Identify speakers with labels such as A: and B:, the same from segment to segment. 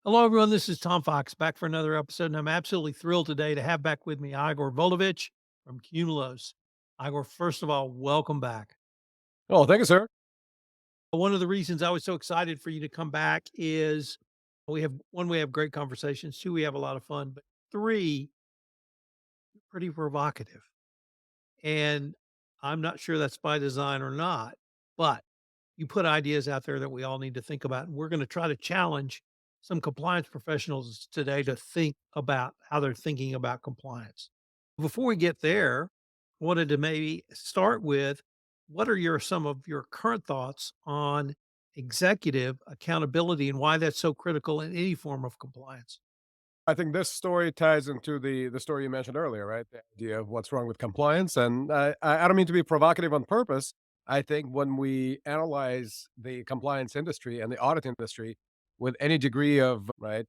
A: Hello, everyone. This is Tom Fox back for another episode, and I'm absolutely thrilled today to have back with me Igor Volovich from Cumulos. Igor, first of all, welcome back.
B: Oh, thank you, sir.
A: One of the reasons I was so excited for you to come back is we have great conversations. Two, we have a lot of fun, but three, you're pretty provocative. And I'm not sure that's by design or not, but you put ideas out there that we all need to think about. And we're going to try to challenge some compliance professionals today to think about how they're thinking about compliance. Before we get there, I wanted to maybe start with what are some of your current thoughts on executive accountability and why that's so critical in any form of compliance?
B: I think this story ties into the story you mentioned earlier, right? The idea of what's wrong with compliance. And I don't mean to be provocative on purpose. I think when we analyze the compliance industry and the audit industry with any degree of, right,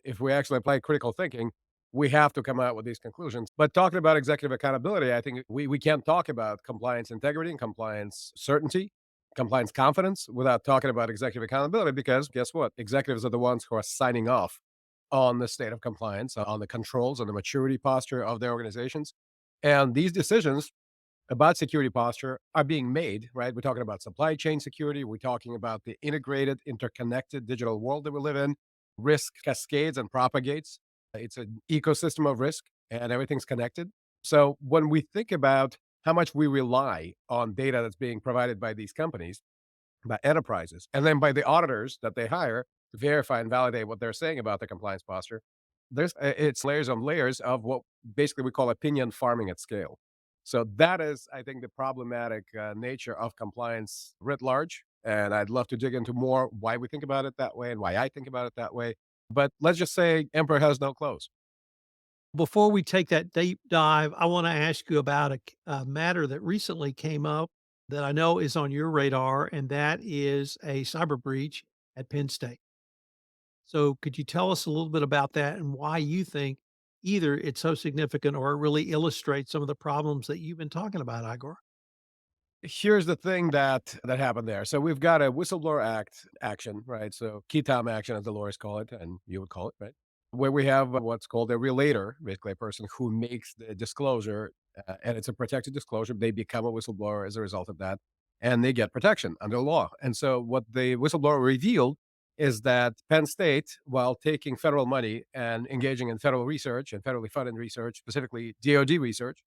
B: if we actually apply critical thinking, we have to come out with these conclusions. But talking about executive accountability, I think we can't talk about compliance integrity and compliance certainty, compliance confidence without talking about executive accountability, because guess what? Executives are the ones who are signing off on the state of compliance, on the controls, on the maturity posture of their organizations. And these decisions about security posture are being made, right? We're talking about supply chain security. We're talking about the integrated, interconnected digital world that we live in. Risk cascades and propagates. It's an ecosystem of risk and everything's connected. So when we think about how much we rely on data that's being provided by these companies, by enterprises, and then by the auditors that they hire to verify and validate what they're saying about the compliance posture. It's layers on layers of what basically we call opinion farming at scale. So that is, I think, the problematic nature of compliance writ large. And I'd love to dig into more why we think about it that way and why I think about it that way. But let's just say emperor has no clothes.
A: Before we take that deep dive, I want to ask you about a matter that recently came up that I know is on your radar, and that is a cyber breach at Penn State. So, could you tell us a little bit about that and why you think either it's so significant or it really illustrates some of the problems that you've been talking about, Igor?
B: Here's the thing that happened there. So we've got a whistleblower act action, right? So key time action, as the lawyers call it, and you would call it, right? Where we have what's called a relator, basically a person who makes the disclosure, and it's a protected disclosure. They become a whistleblower as a result of that, and they get protection under law. And so what the whistleblower revealed is that Penn State, while taking federal money and engaging in federal research and federally funded research, specifically DoD research,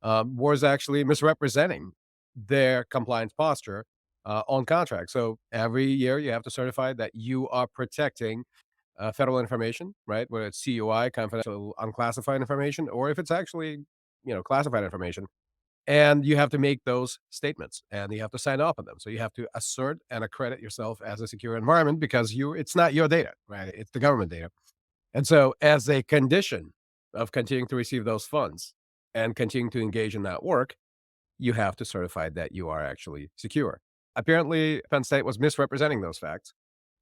B: was actually misrepresenting their compliance posture on contract. So every year you have to certify that you are protecting federal information, right? Whether it's CUI, confidential, unclassified information, or if it's actually classified information. And you have to make those statements, and you have to sign off on them. So you have to assert and accredit yourself as a secure environment because it's not your data, right? It's the government data. And so, as a condition of continuing to receive those funds and continuing to engage in that work, you have to certify that you are actually secure. Apparently, Penn State was misrepresenting those facts.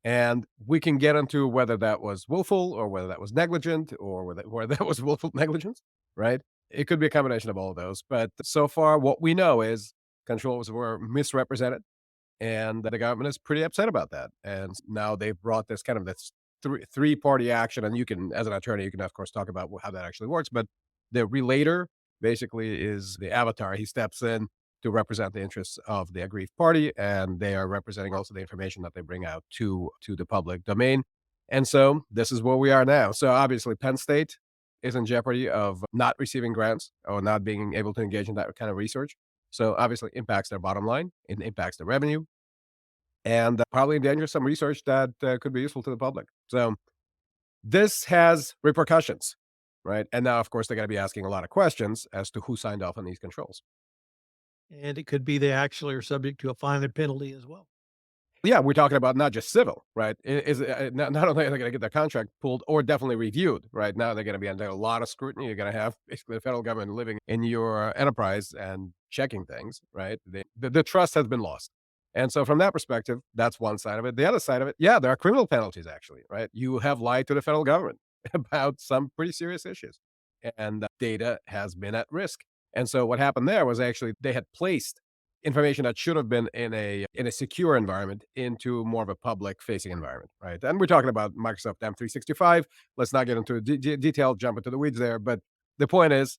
B: And we can get into whether that was willful or whether that was negligent or whether that was willful negligence, right? It could be a combination of all of those. But so far, what we know is controls were misrepresented, and the government is pretty upset about that. And now they've brought this kind of this three party action. And you can, as an attorney, you can, of course, talk about how that actually works. But the relator basically is the avatar. He steps in to represent the interests of the aggrieved party, and they are representing also the information that they bring out to the public domain. And so this is where we are now. So obviously, Penn State is in jeopardy of not receiving grants or not being able to engage in that kind of research. So obviously, impacts their bottom line, it impacts their revenue, and probably endangers some research that could be useful to the public. So this has repercussions, right? And now, of course, they're going to be asking a lot of questions as to who signed off on these controls.
A: And it could be they actually are subject to a fine and penalty as well.
B: Yeah, we're talking about not just civil, right? Not only are they going to get their contract pulled or definitely reviewed, right? Now they're going to be under a lot of scrutiny. You're going to have basically the federal government living in your enterprise and checking things, right? The trust has been lost. And so, from that perspective, that's one side of it. The other side of it, yeah, there are criminal penalties, actually, right? You have lied to the federal government about some pretty serious issues, and data has been at risk. And so, what happened there was actually they had placed information that should have been in a secure environment into more of a public facing environment, right? And we're talking about Microsoft M365. Let's not get into detail, jump into the weeds there. But the point is,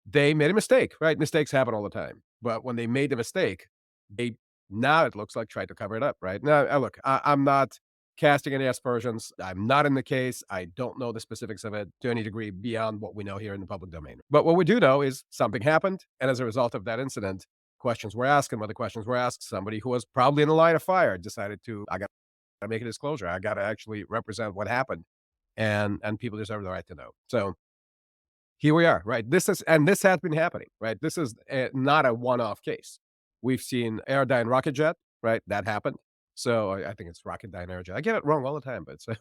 B: they made a mistake, right? Mistakes happen all the time. But when they made the mistake, they now it looks like tried to cover it up, right? Now, look, I'm not casting any aspersions. I'm not in the case. I don't know the specifics of it to any degree beyond what we know here in the public domain. But what we do know is something happened. And as a result of that incident, questions were asked. And when the questions were asked, somebody who was probably in the line of fire decided to, I got to make a disclosure. I got to actually represent what happened. And people deserve the right to know. So here we are, right? This has been happening, right? This is not a one-off case. We've seen Aerodyne rocket jet, right? That happened. So I think it's Rocketdyne Aerojet. I get it wrong all the time, but it's I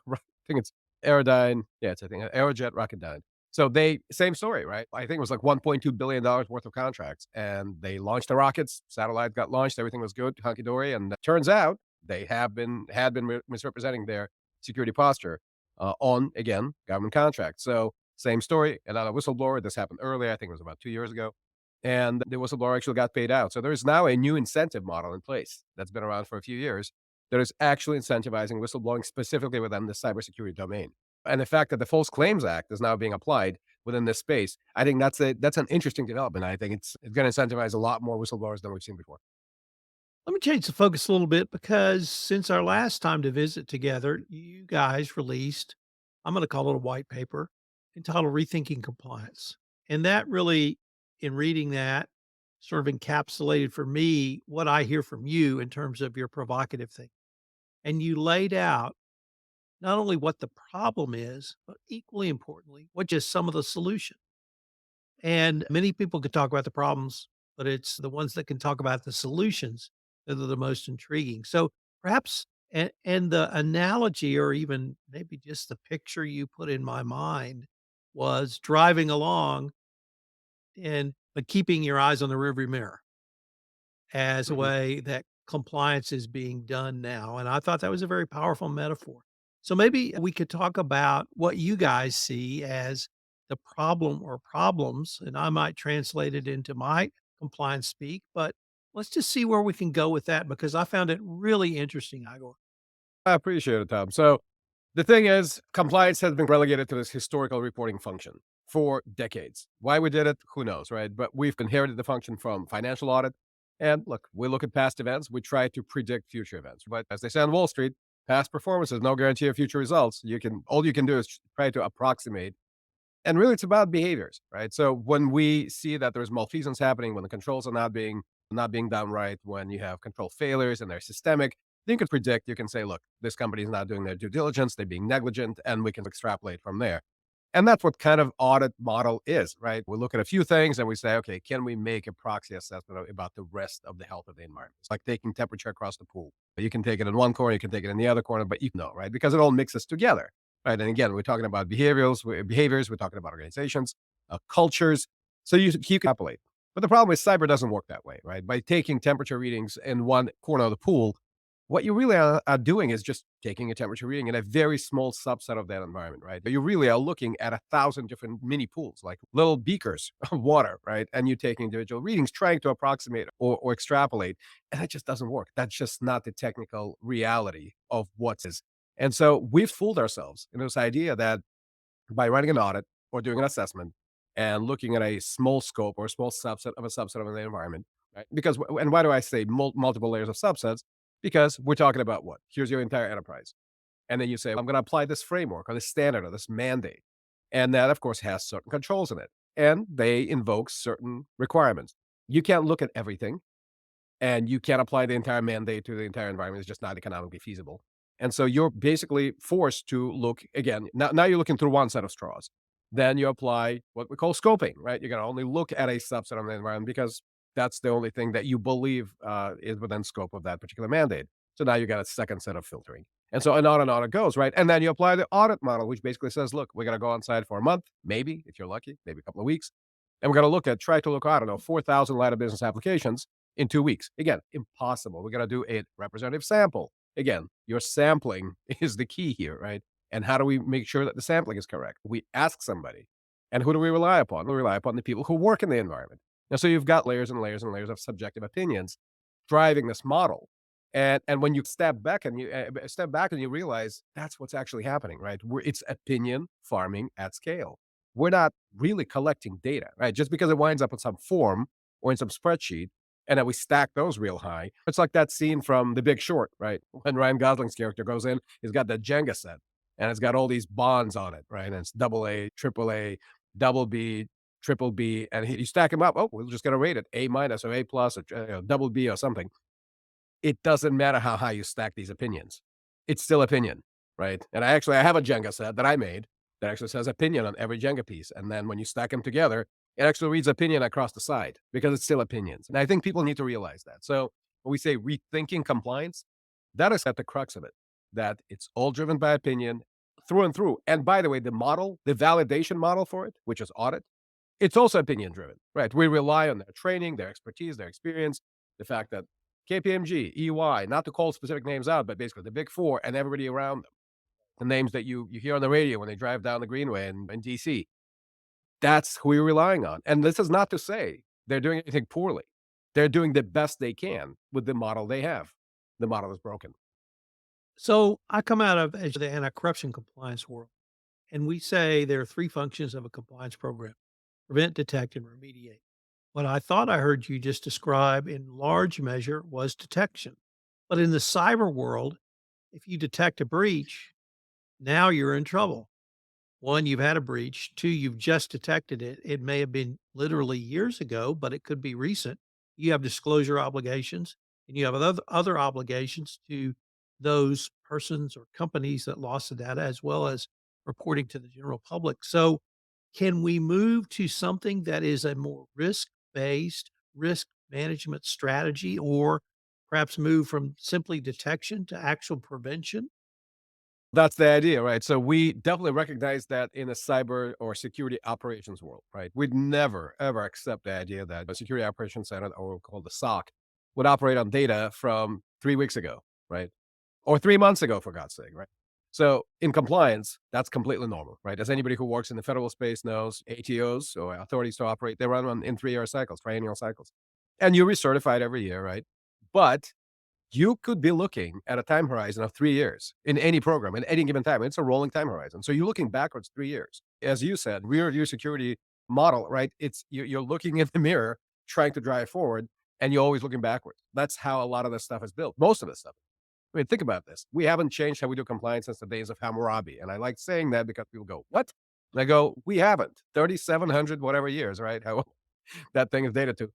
B: think it's Aerodyne. Yeah, it's I think Aerojet Rocketdyne. So they same story, right? I think it was like $1.2 billion worth of contracts, and they launched the rockets. Satellite got launched, everything was good, hunky dory, and turns out they had been misrepresenting their security posture on again government contracts. So same story, another whistleblower. This happened earlier. I think it was about 2 years ago. And the whistleblower actually got paid out. So there is now a new incentive model in place that's been around for a few years that is actually incentivizing whistleblowing specifically within the cybersecurity domain. And the fact that the False Claims Act is now being applied within this space, I think that's an interesting development. I think it's going to incentivize a lot more whistleblowers than we've seen before.
A: Let me change the focus a little bit because since our last time to visit together, you guys released, I'm going to call it a white paper entitled Rethinking Compliance. And that really, in reading that, sort of encapsulated for me what I hear from you in terms of your provocative thing. And you laid out not only what the problem is, but equally importantly, what just some of the solution. And many people could talk about the problems, but it's the ones that can talk about the solutions that are the most intriguing. So perhaps, and the analogy, or even maybe just the picture you put in my mind was driving along and but keeping your eyes on the rearview mirror as a
B: Mhm.
A: way that compliance is being done now. And I thought that was a very powerful metaphor. So maybe we could talk about what you guys see as the problem or problems, and I might translate it into my compliance speak, but let's just see where we can go with that because I found it really interesting, Igor.
B: I appreciate it, Tom. So the thing is, compliance has been relegated to this historical reporting function for decades. Why we did it, who knows, right? But we've inherited the function from financial audit. And look, we look at past events, we try to predict future events. But as they say on Wall Street, past performance is no guarantee of future results. All you can do is try to approximate, and really, it's about behaviors, right? So when we see that there's malfeasance happening, when the controls are not being done right, when you have control failures and they're systemic, then you can predict. You can say, look, this company is not doing their due diligence, they're being negligent, and we can extrapolate from there. And that's what kind of audit model is, right? We look at a few things and we say, okay, can we make a proxy assessment about the rest of the health of the environment? It's like taking temperature across the pool. You can take it in one corner, you can take it in the other corner, but you know, right? Because it all mixes together, right? And again, we're talking about behaviors, we're talking about organizations, cultures. So you can extrapolate. But the problem is cyber doesn't work that way, right? By taking temperature readings in one corner of the pool, what you really are doing is just taking a temperature reading in a very small subset of that environment, right? But you really are looking at 1,000 different mini pools, like little beakers of water, right? And you're taking individual readings, trying to approximate or extrapolate, and that just doesn't work. That's just not the technical reality of what is. And so we've fooled ourselves in this idea that by running an audit or doing an assessment and looking at a small scope or a small subset of the environment, right? Because, and why do I say multiple layers of subsets? Because we're talking about what? Here's your entire enterprise. And then you say, I'm going to apply this framework or this standard or this mandate. And that, of course, has certain controls in it. And they invoke certain requirements. You can't look at everything and you can't apply the entire mandate to the entire environment. It's just not economically feasible. And so you're basically forced to look again. Now you're looking through one set of straws. Then you apply what we call scoping, right? You're going to only look at a subset of the environment because that's the only thing that you believe is within scope of that particular mandate. So now you got a second set of filtering. And on it goes, right? And then you apply the audit model, which basically says, look, we're going to go on site for a month, maybe, if you're lucky, maybe a couple of weeks. And we're going to try to look, I don't know, 4,000 line of business applications in 2 weeks. Again, impossible. We're going to do a representative sample. Again, your sampling is the key here, right? And how do we make sure that the sampling is correct? We ask somebody. And who do we rely upon? We rely upon the people who work in the environment. And so you've got layers and layers and layers of subjective opinions. driving this model. And when you step back and you realize that's what's actually happening, right? It's opinion farming at scale. We're not really collecting data, right? Just because it winds up in some form or in some spreadsheet, and then we stack those real high. It's like that scene from The Big Short, right? When Ryan Gosling's character goes in, he's got that Jenga set, and it's got all these bonds on it, right? And it's double A, triple A, double B, triple B, and you stack them up. Oh, we're just going to rate it A minus or A plus or double B or something. It doesn't matter how high you stack these opinions. It's still opinion, right? And I have a Jenga set that I made that actually says opinion on every Jenga piece. And then when you stack them together, it actually reads opinion across the side because it's still opinions. And I think people need to realize that. So when we say rethinking compliance, that is at the crux of it, that it's all driven by opinion through and through. And by the way, the model, the validation model for it, which is audit, it's also opinion driven, right? We rely on their training, their expertise, their experience, the fact that KPMG, EY, not to call specific names out, but basically the big four and everybody around them, the names that you hear on the radio when they drive down the Greenway in DC, that's who we're relying on. And this is not to say they're doing anything poorly. They're doing the best they can with the model they have. The model is broken.
A: So I come out of as the anti-corruption compliance world, and we say there are three functions of a compliance program: prevent, detect, and remediate. What I thought I heard you just describe in large measure was detection. But in the cyber world, if you detect a breach, now you're in trouble. One, you've had a breach. Two, you've just detected it. It may have been literally years ago, but it could be recent. You have disclosure obligations and you have other obligations to those persons or companies that lost the data, as well as reporting to the general public. So, can we move to something that is a more risk based risk management strategy, or perhaps move from simply detection to actual prevention?
B: That's the idea, right? So we definitely recognize that in a cyber or security operations world, right? We'd never, ever accept the idea that a security operations center, or called the SOC, would operate on data from 3 weeks ago, right? Or 3 months ago, for God's sake, right? So in compliance, that's completely normal, right? As anybody who works in the federal space knows, ATOs or authorities to operate, they run in 3 year cycles, triennial cycles. And you're recertified every year, right? But you could be looking at a time horizon of 3 years in any program at any given time. It's a rolling time horizon. So you're looking backwards 3 years. As you said, rear view security model, right? You're looking in the mirror, trying to drive forward, and you're always looking backwards. That's how a lot of this stuff is built. Most of this stuff. I mean, think about this. We haven't changed how we do compliance since the days of Hammurabi. And I like saying that because people go, "What?" And I go, "We haven't. 3,700 whatever years, right? How that thing is dated to."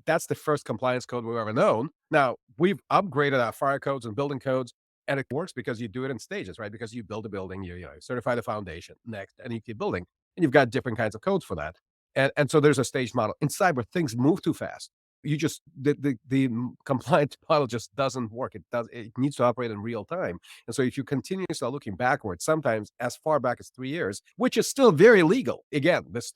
B: That's the first compliance code we've ever known. Now, we've upgraded our fire codes and building codes, and it works because you do it in stages, right? Because you build a building, certify the foundation next, and you keep building, and you've got different kinds of codes for that. And so there's a staged model. In cyber, things move too fast. You just the compliance model just doesn't work. It needs to operate in real time. And so if you continuously are looking backwards, sometimes as far back as 3 years, which is still very legal. Again, this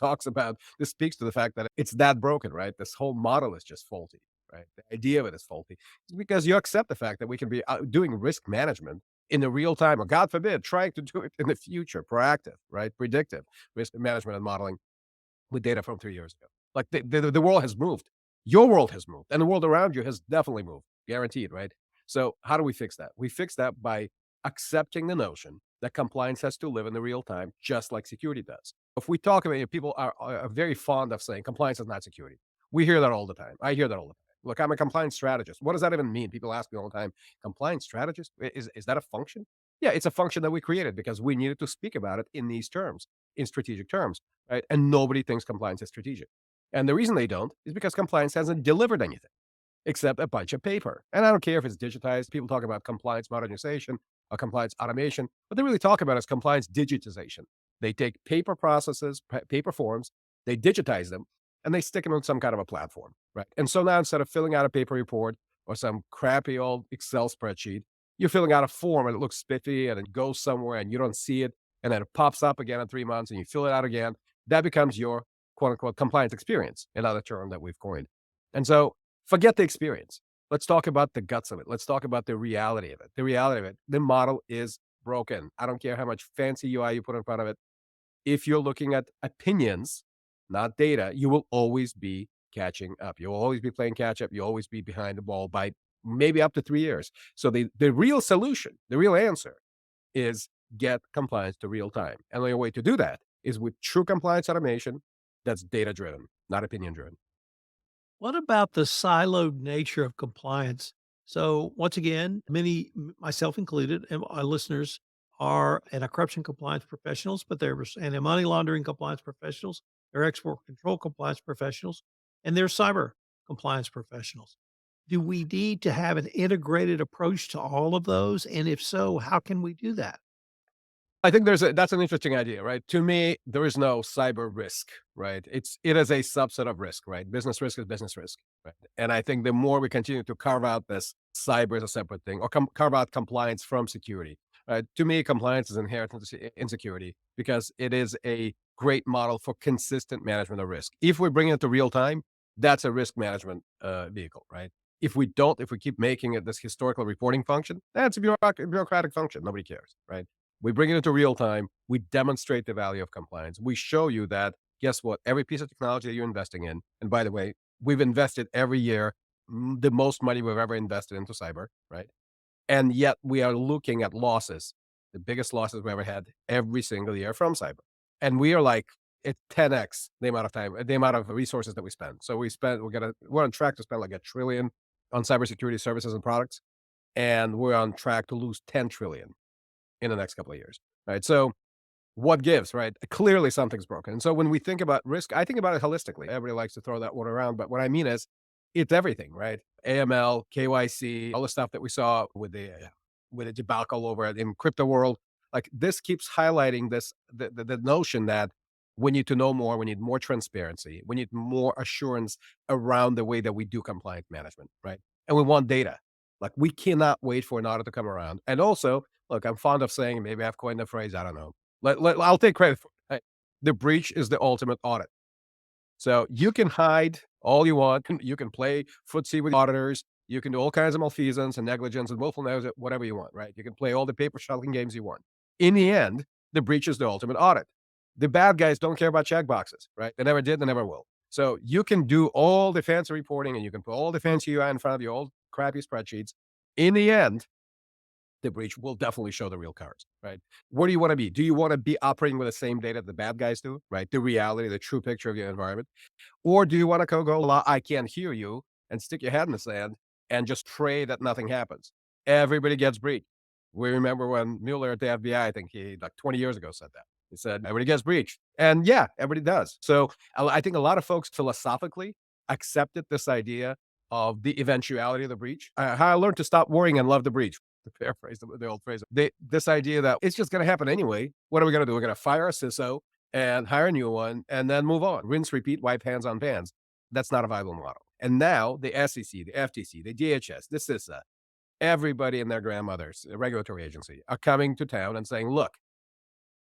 B: speaks to the fact that it's that broken, right? This whole model is just faulty, right? The idea of it is faulty. It's because you accept the fact that we can be doing risk management in the real time, or God forbid, trying to do it in the future, proactive, right? Predictive risk management and modeling with data from 3 years ago. Like the world has moved. Your world has moved, and the world around you has definitely moved, guaranteed, right? So how do we fix that? We fix that by accepting the notion that compliance has to live in the real time, just like security does. If we talk about it, people are very fond of saying compliance is not security. We hear that all the time. I hear that all the time. Look, I'm a compliance strategist. What does that even mean? People ask me all the time, compliance strategist? Is that a function? Yeah, it's a function that we created because we needed to speak about it in these terms, in strategic terms, right? And nobody thinks compliance is strategic. And the reason they don't is because compliance hasn't delivered anything except a bunch of paper. And I don't care if it's digitized. People talk about compliance modernization or compliance automation. What they really talk about is compliance digitization. They take paper processes, paper forms, they digitize them, and they stick them on some kind of a platform, right? And so now instead of filling out a paper report or some crappy old Excel spreadsheet, you're filling out a form and it looks spiffy and it goes somewhere and you don't see it. And then it pops up again in 3 months and you fill it out again. That becomes your quote unquote compliance experience, another term that we've coined. And so forget the experience. Let's talk about the guts of it. Let's talk about the reality of it. The reality of it, the model is broken. I don't care how much fancy UI you put in front of it. If you're looking at opinions, not data, you will always be catching up. You'll always be playing catch up. You'll always be behind the ball by maybe up to 3 years. So the real solution, the real answer is get compliance to real time. And the only way to do that is with true compliance automation that's data driven, not opinion driven.
A: What about the siloed nature of compliance? So, once again, many, myself included, and our listeners are anti-corruption compliance professionals, but there's anti-money laundering compliance professionals, there are export control compliance professionals, and there's cyber compliance professionals. Do we need to have an integrated approach to all of those? And if so, how can we do that?
B: I think that's an interesting idea, right? To me, there is no cyber risk, right? It is a subset of risk, right? Business risk is business risk, right? And I think the more we continue to carve out this cyber as a separate thing, or carve out compliance from security, right? To me, compliance is inherent in security because it is a great model for consistent management of risk. If we bring it to real time, that's a risk management vehicle, right? If we keep making it this historical reporting function, that's a bureaucratic function. Nobody cares, right? We bring it into real time. We demonstrate the value of compliance. We show you that, guess what? Every piece of technology that you're investing in, and by the way, we've invested every year the most money we've ever invested into cyber, right? And yet we are looking at losses, the biggest losses we ever had every single year from cyber. And we are like, it's 10x the amount of time, the amount of resources that we spend. So we're on track to spend like $1 trillion on cybersecurity services and products, and we're on track to lose 10 trillion in the next couple of years, right? So what gives, right? Clearly something's broken. And so when we think about risk, I think about it holistically. Everybody likes to throw that one around, but what I mean is it's everything, right? AML, KYC, all the stuff that we saw with the debacle over it in crypto world. Like this keeps highlighting the notion that we need to know more, we need more transparency, we need more assurance around the way that we do compliant management, right? And we want data. Like we cannot wait for an audit to come around. And also, look, I'm fond of saying, maybe I've coined the phrase, I don't know. I'll take credit for it. Right? The breach is the ultimate audit. So you can hide all you want. You can play footsie with auditors. You can do all kinds of malfeasance and negligence and willfulness, whatever you want, right? You can play all the paper shuttling games you want. In the end, the breach is the ultimate audit. The bad guys don't care about check boxes, right? They never did, they never will. So you can do all the fancy reporting and you can put all the fancy UI in front of you, all crappy spreadsheets. In the end, the breach will definitely show the real cards, right? Where do you want to be? Do you want to be operating with the same data the bad guys do, right? The reality, the true picture of your environment. Or do you want to I can't hear you and stick your head in the sand and just pray that nothing happens? Everybody gets breached. We remember when Mueller at the FBI, I think he like 20 years ago said that. He said, everybody gets breached. And yeah, everybody does. So I think a lot of folks philosophically accepted this idea of the eventuality of the breach. How I learned to stop worrying and love the breach, to paraphrase the old phrase. This idea that it's just going to happen anyway. What are we going to do? We're going to fire a CISO and hire a new one and then move on. Rinse, repeat, wipe hands on pans. That's not a viable model. And now the SEC, the FTC, the DHS, the CISA, everybody and their grandmothers, the regulatory agency, are coming to town and saying, look,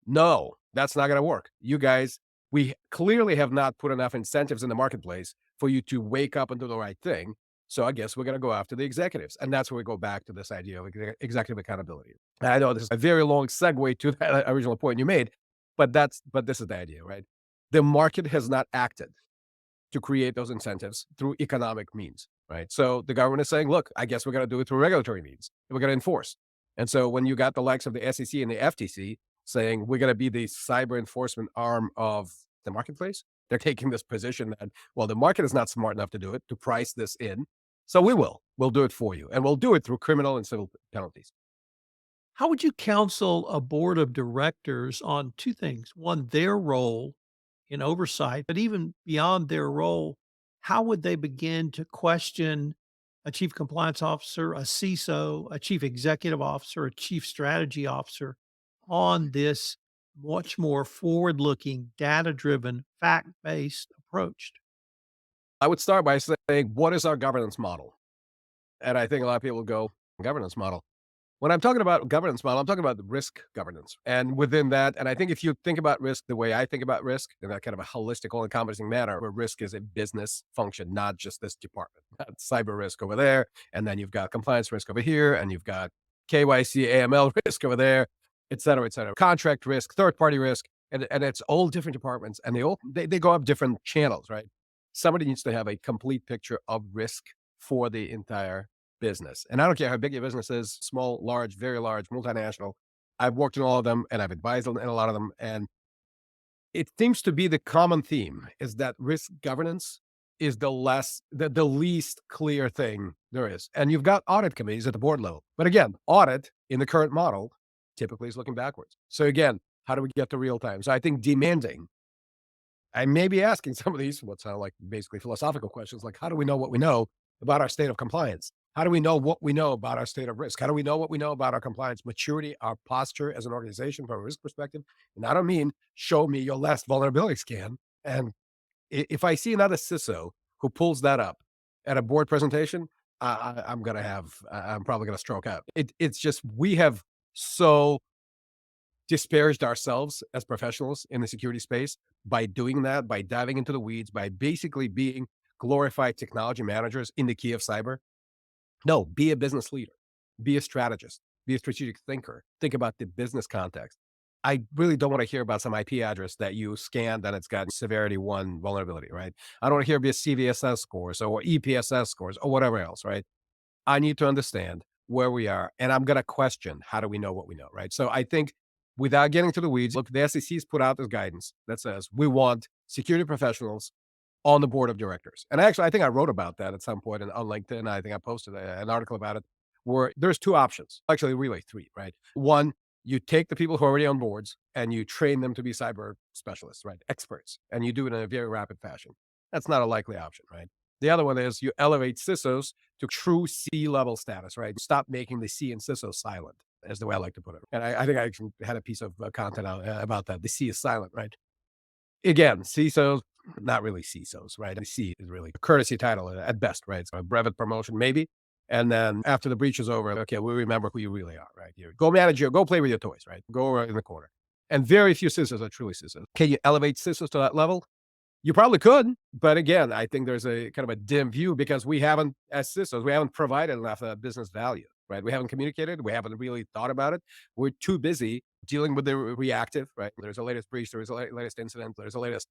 B: no, that's not going to work. You guys, we clearly have not put enough incentives in the marketplace for you to wake up and do the right thing. So I guess we're going to go after the executives. And that's where we go back to this idea of executive accountability. I know this is a very long segue to that original point you made, but this is the idea, right? The market has not acted to create those incentives through economic means, right? So the government is saying, look, I guess we're going to do it through regulatory means. We're going to enforce. And so when you got the likes of the SEC and the FTC saying we're going to be the cyber enforcement arm of the marketplace, they're taking this position that, well, the market is not smart enough to do it, to price this in. So we'll do it for you. And we'll do it through criminal and civil penalties.
A: How would you counsel a board of directors on two things? One, their role in oversight, but even beyond their role, how would they begin to question a chief compliance officer, a CISO, a chief executive officer, a chief strategy officer on this much more forward-looking, data-driven, fact-based approach?
B: I would start by saying, what is our governance model? And I think a lot of people go, governance model. When I'm talking about governance model, I'm talking about the risk governance. And within that, and I think if you think about risk the way I think about risk, in that kind of a holistic, all-encompassing manner, where risk is a business function, not just this department. That's cyber risk over there, and then you've got compliance risk over here, and you've got KYC, AML risk over there, et cetera, et cetera. Contract risk, third-party risk, and it's all different departments, and they go up different channels, right? somebody needs to have a complete picture of risk for the entire business. And I don't care how big your business is, small, large, very large, multinational. I've worked in all of them and I've advised in a lot of them. And it seems to be the common theme is that risk governance is the least clear thing there is. And you've got audit committees at the board level. But again, audit in the current model typically is looking backwards. So again, how do we get to real time? So I think demanding, I may be asking some of these what sound like basically philosophical questions, like how do we know what we know about our state of compliance? How do we know what we know about our state of risk? How do we know what we know about our compliance maturity, our posture as an organization from a risk perspective? And I don't mean show me your last vulnerability scan. And if I see another CISO who pulls that up at a board presentation, I'm probably gonna stroke out. It's just we have so disparaged ourselves as professionals in the security space by doing that, by diving into the weeds, by basically being glorified technology managers in the key of cyber. No, be a business leader, be a strategist, be a strategic thinker. Think about the business context. I really don't want to hear about some IP address that you scanned and it's got severity one vulnerability, right? I don't want to hear about CVSS scores or EPSS scores or whatever else, right? I need to understand where we are, and I'm going to question how do we know what we know, right? So I think without getting to the weeds, look, the SEC's put out this guidance that says we want security professionals on the board of directors. And actually, I think I wrote about that at some point on LinkedIn. I think I posted an article about it where there's two options, actually, really three, right? One, you take the people who are already on boards and you train them to be cyber specialists, right? Experts, and you do it in a very rapid fashion. That's not a likely option, right? The other one is you elevate CISOs to true C level status, right? Stop making the C in CISO silent, is the way I like to put it. And I think I actually had a piece of content out, about that. The C is silent, right? Again, CISOs, not really CISOs, right? The C is really a courtesy title at best, right? So a brevet promotion, maybe. And then after the breach is over, okay, we remember who you really are, right? You go play with your toys, right? Go in the corner. And very few CISOs are truly CISOs. Can you elevate CISOs to that level? You probably could, but again, I think there's a kind of a dim view because we haven't, as CISOs, we haven't provided enough business value, right? We haven't communicated, we haven't really thought about it. We're too busy dealing with the reactive, right? There's a latest breach, there's a latest incident, there's a latest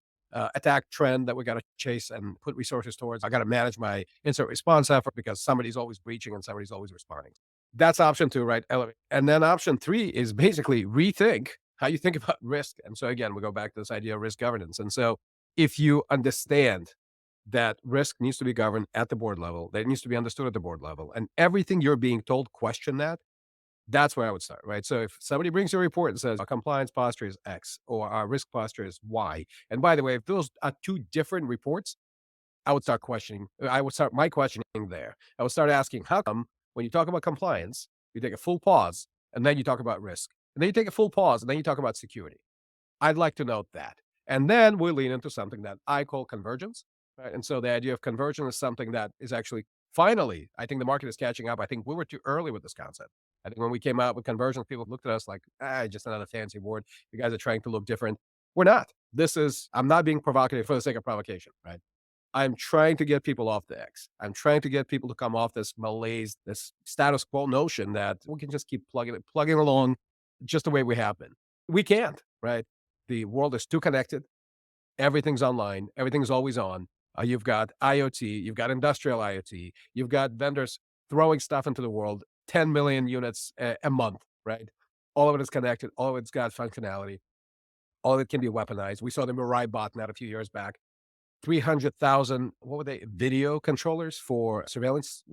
B: attack trend that we got to chase and put resources towards. I got to manage my incident response effort because somebody's always breaching and somebody's always responding. That's option two, right? Elevate. And then option three is basically rethink how you think about risk. And so again, we go back to this idea of risk governance. And so if you understand that risk needs to be governed at the board level, that it needs to be understood at the board level, and everything you're being told, question that, that's where I would start, right? So if somebody brings you a report and says our compliance posture is X or our risk posture is Y, and by the way, if those are two different reports, I would start questioning. I would start my questioning there. I would start asking, how come when you talk about compliance, you take a full pause and then you talk about risk, and then you take a full pause and then you talk about security? I'd like to note that. And then we lean into something that I call convergence, right? And so the idea of convergence is something that is actually finally, I think the market is catching up. I think we were too early with this concept. I think when we came out with convergence, people looked at us like, just another fancy word. You guys are trying to look different. We're not. I'm not being provocative for the sake of provocation, right? I'm trying to get people off the X. I'm trying to get people to come off this malaise, this status quo notion that we can just keep plugging along just the way we have been. We can't, right? The world is too connected. Everything's online. Everything's always on. You've got IoT. You've got industrial IoT. You've got vendors throwing stuff into the world, 10 million units a month, right? All of it is connected. All of it's got functionality. All of it can be weaponized. We saw the Mirai botnet a few years back. 300,000, what were they, video controllers for surveillance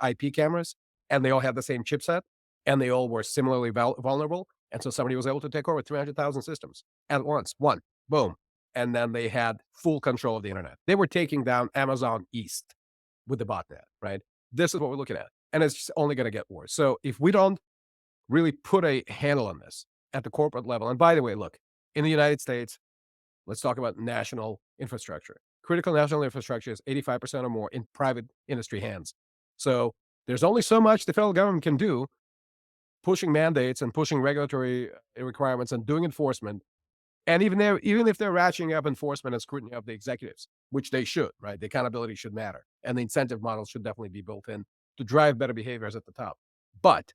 B: IP cameras, and they all had the same chipset, and they all were similarly vulnerable. And so somebody was able to take over 300,000 systems at once, one, boom. And then they had full control of the internet. They were taking down Amazon East with the botnet, right? This is what we're looking at. And it's just only going to get worse. So if we don't really put a handle on this at the corporate level, and by the way, look, in the United States, let's talk about national infrastructure. Critical national infrastructure is 85% or more in private industry hands. So there's only so much the federal government can do pushing mandates and pushing regulatory requirements and doing enforcement. And even if they're ratcheting up enforcement and scrutiny of the executives, which they should, right? The accountability should matter. And the incentive models should definitely be built in to drive better behaviors at the top. But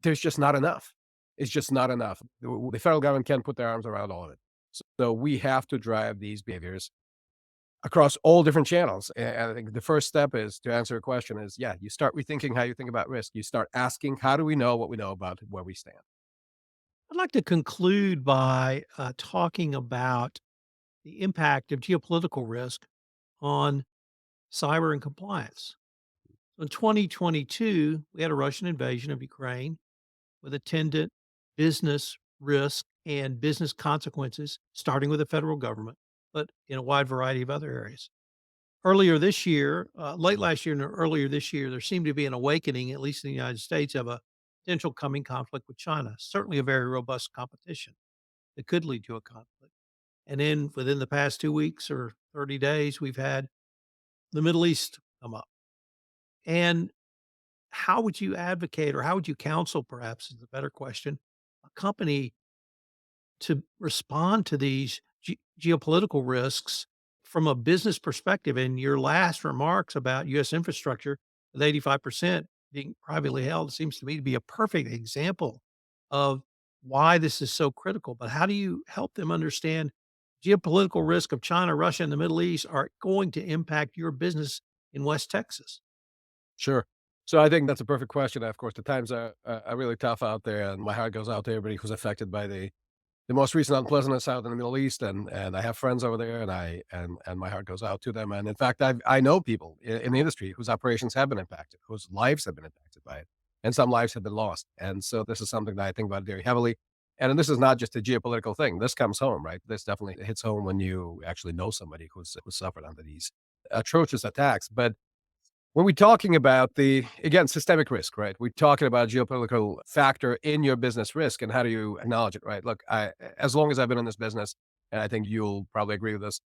B: there's just not enough. It's just not enough. The federal government can't put their arms around all of it. So we have to drive these behaviors. across all different channels. And I think the first step is to answer your question is, yeah, you start rethinking how you think about risk. You start asking, how do we know what we know about where we stand?
A: I'd like to conclude by talking about the impact of geopolitical risk on cyber and compliance. In 2022, we had a Russian invasion of Ukraine with attendant business risk and business consequences, starting with the federal government, but in a wide variety of other areas. Earlier this year, late last year and earlier this year, there seemed to be an awakening, at least in the United States, of a potential coming conflict with China. Certainly a very robust competition that could lead to a conflict. And then within the past 2 weeks or 30 days, we've had the Middle East come up. And how would you advocate or how would you counsel, perhaps is the better question, a company to respond to these geopolitical risks from a business perspective? And your last remarks about U.S. infrastructure with 85% being privately held seems to me to be a perfect example of why this is so critical. But how do you help them understand geopolitical risk of China, Russia, and the Middle East are going to impact your business in West Texas?
B: Sure. So I think that's a perfect question. Of course, the times are really tough out there, and my heart goes out to everybody who's affected by the most recent unpleasantness out in the Middle East, and I have friends over there, and and my heart goes out to them. And in fact, I know people in the industry whose operations have been impacted, whose lives have been impacted by it, and some lives have been lost. And so this is something that I think about very heavily. And this is not just a geopolitical thing. This comes home, right? This definitely hits home when you actually know somebody who's suffered under these atrocious attacks. But when we're talking about the, again, systemic risk, right? We're talking about geopolitical factor in your business risk and how do you acknowledge it, right? Look, as long as I've been in this business, and I think you'll probably agree with this,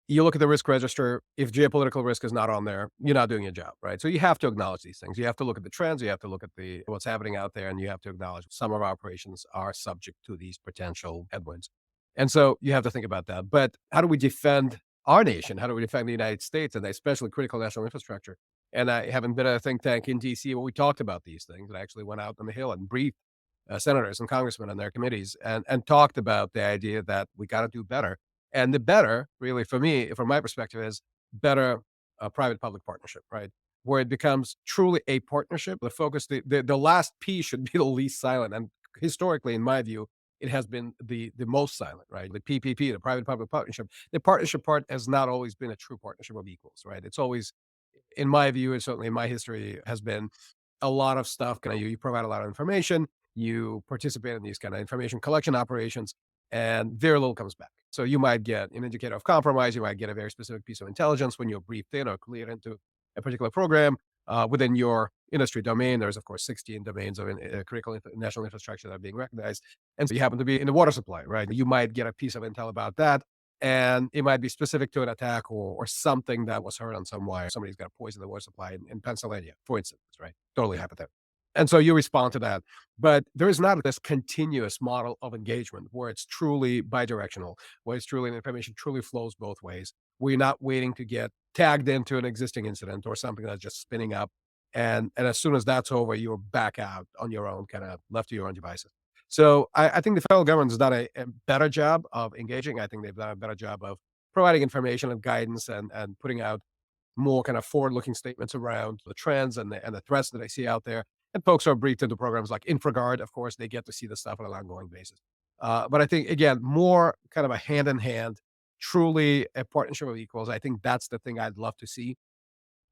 B: you look at the risk register. If geopolitical risk is not on there, you're not doing your job, right? So you have to acknowledge these things. You have to look at the trends. You have to look at the what's happening out there, and you have to acknowledge some of our operations are subject to these potential headwinds. And so you have to think about that. But how do we defend our nation? How do we defend the United States and especially critical national infrastructure? And I haven't been at a think tank in DC where we talked about these things. I actually went out on the Hill and briefed senators and congressmen and their committees and talked about the idea that we got to do better. And the better, really, for me, from my perspective, is better private public partnership, right? Where it becomes truly a partnership. The focus, the last P should be the least silent. And historically, in my view, it has been the most silent, right? The PPP, the private public partnership. The partnership part has not always been a true partnership of equals, right? It's always, in my view, and certainly in my history, has been a lot of stuff. Kind of you provide a lot of information, you participate in these kind of information collection operations, and very little comes back. So you might get an indicator of compromise. You might get a very specific piece of intelligence when you're briefed in or cleared into a particular program within your industry domain. There's, of course, 16 domains of critical national infrastructure that are being recognized. And so you happen to be in the water supply, right? You might get a piece of intel about that. And it might be specific to an attack or something that was heard on some wire. Somebody's got poison the water supply in Pennsylvania, for instance, right? Totally hypothetical. And so you respond to that. But there is not this continuous model of engagement where it's truly bidirectional, where it's truly information truly flows both ways, where you're not waiting to get tagged into an existing incident or something that's just spinning up. And as soon as that's over, you're back out on your own, kind of left to your own devices. So I think the federal government has done a better job of engaging. I think they've done a better job of providing information and guidance and putting out more kind of forward-looking statements around the trends and the threats that they see out there. And folks are briefed into programs like InfraGard. Of course, they get to see the stuff on an ongoing basis. But I think, again, more kind of a hand in hand, truly a partnership of equals. I think that's the thing I'd love to see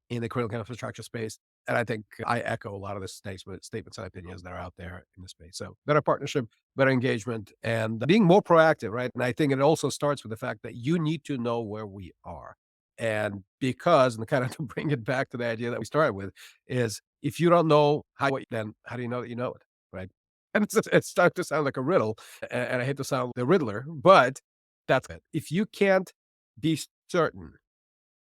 B: in the critical infrastructure space. And I think I echo a lot of the statements and opinions that are out there in the space. So better partnership, better engagement, and being more proactive, right? And I think it also starts with the fact that you need to know where we are. And because, and kind of to bring it back to the idea that we started with, is if you don't know then how do you know that you know it, right? And it starts to sound like a riddle, and I hate to sound the Riddler, but that's it. If you can't be certain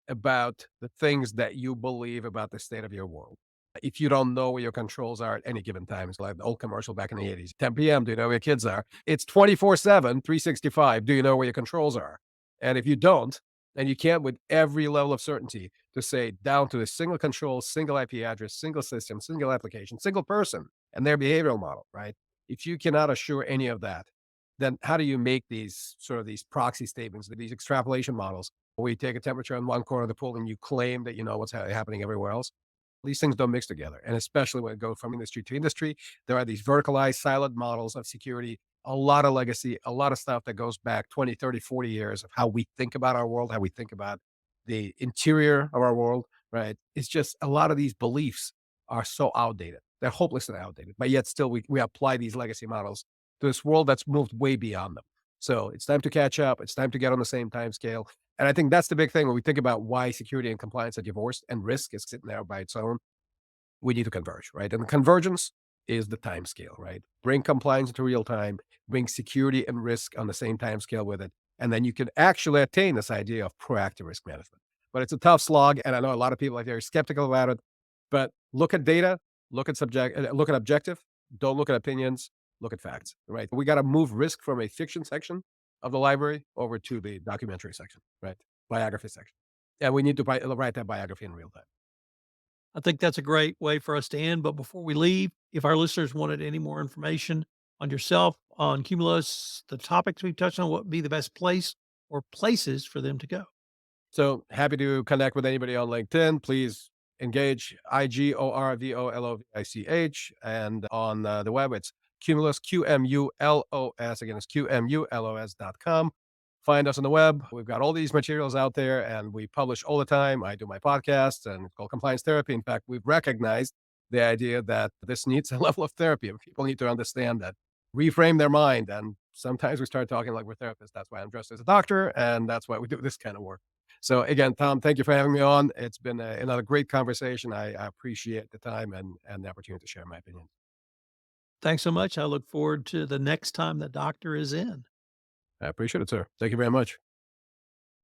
B: about the things that you believe about the state of your world. If you don't know where your controls are at any given time, it's like the old commercial back in the 80s, 10 p.m., do you know where your kids are? It's 24/7, 365. Do you know where your controls are? And if you don't, and you can't with every level of certainty to say down to a single control, single IP address, single system, single application, single person, and their behavioral model, right? If you cannot assure any of that, then how do you make these sort of these proxy statements, these extrapolation models We take a temperature in one corner of the pool and you claim that you know what's happening everywhere else. These things don't mix together. And especially when it goes from industry to industry, there are these verticalized, siloed models of security, a lot of legacy, a lot of stuff that goes back 20, 30, 40 years of how we think about our world, how we think about the interior of our world, right? It's just a lot of these beliefs are so outdated. They're hopelessly outdated, but yet still we apply these legacy models to this world that's moved way beyond them. So it's time to catch up. It's time to get on the same time scale. And I think that's the big thing when we think about why security and compliance are divorced and risk is sitting there by its own. We need to converge, right? And the convergence is the time scale, right? Bring compliance into real time, bring security and risk on the same time scale with it. And then you can actually attain this idea of proactive risk management. But it's a tough slog. And I know a lot of people are very skeptical about it. But look at data, look at objective, don't look at opinions, look at facts, right? We got to move risk from a fiction section of the library over to the documentary section, right? Biography section. And we need to write that biography in real time.
A: I think that's a great way for us to end. But before we leave, if our listeners wanted any more information on yourself, on Cumulus, the topics we've touched on, what would be the best place or places for them to go?
B: So happy to connect with anybody on LinkedIn. Please engage IGORVOLOVICH. And on the web, it's Cumulus, QMULOS. Again, it's QMULOS.com. Find us on the web. We've got all these materials out there and we publish all the time. I do my podcast and it's called Compliance Therapy. In fact, we've recognized the idea that this needs a level of therapy. People need to understand that, reframe their mind. And sometimes we start talking like we're therapists. That's why I'm dressed as a doctor. And that's why we do this kind of work. So again, Tom, thank you for having me on. It's been another great conversation. I appreciate the time and the opportunity to share my opinion.
A: Thanks so much. I look forward to the next time the doctor is in.
B: I appreciate it, sir. Thank you very much.